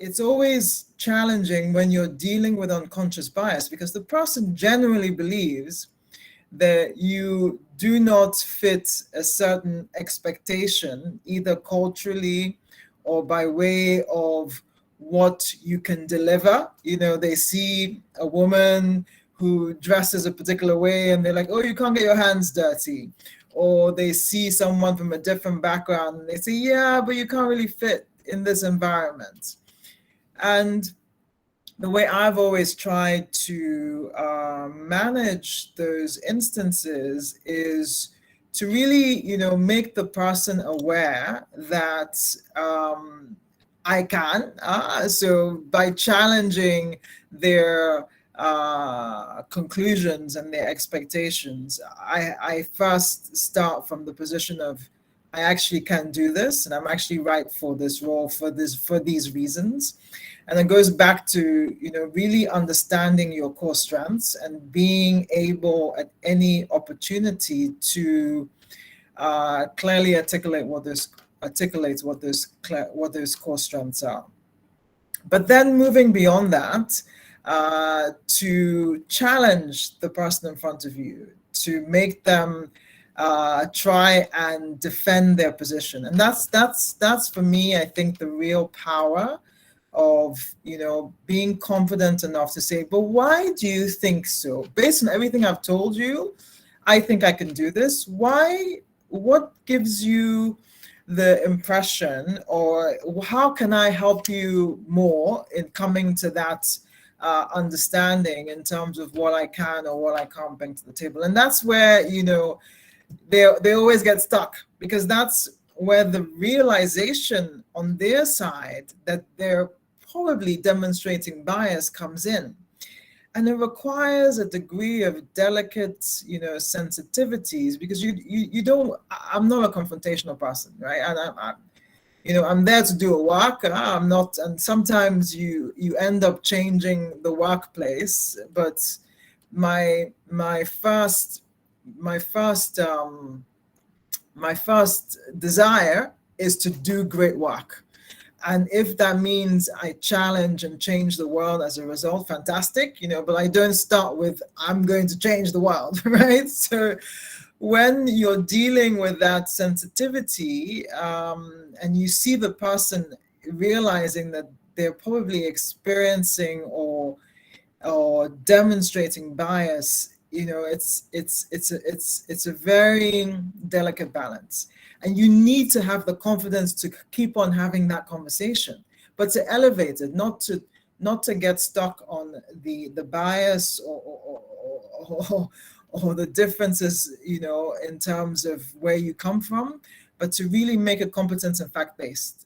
it's always challenging when you're dealing with unconscious bias, because the person generally believes that you do not fit a certain expectation, either culturally or by way of what you can deliver. They see a woman who dresses a particular way and they're like, oh, you can't get your hands dirty. Or they see someone from a different background and they say, yeah, but you can't really fit in this environment. And the way I've always tried to manage those instances is to really, make the person aware that I can. So by challenging their conclusions and their expectations, I first start from the position of, I actually can do this, and I'm actually right for this role for these reasons. And it goes back to, really understanding your core strengths and being able at any opportunity to clearly articulate what those core strengths are. But then moving beyond that, to challenge the person in front of you, to make them try and defend their position. And that's for me, I think, the real power of, being confident enough to say, but why do you think so? Based on everything I've told you, I think I can do this. Why? What gives you the impression, or how can I help you more in coming to that understanding in terms of what I can or what I can't bring to the table? And that's where, they always get stuck, because that's where the realization on their side that they're probably demonstrating bias comes in. And it requires a degree of delicate, sensitivities, because you don't, I'm not a confrontational person, right? And I'm there to do a work. I'm not, and sometimes you end up changing the workplace. But my first desire is to do great work. And if that means I challenge and change the world as a result, fantastic, but I don't start with, I'm going to change the world, right? So when you're dealing with that sensitivity, and you see the person realizing that they're probably experiencing or demonstrating bias, it's a very delicate balance. And you need to have the confidence to keep on having that conversation, but to elevate it, not to get stuck on the bias or the differences, in terms of where you come from, but to really make it competence and fact-based.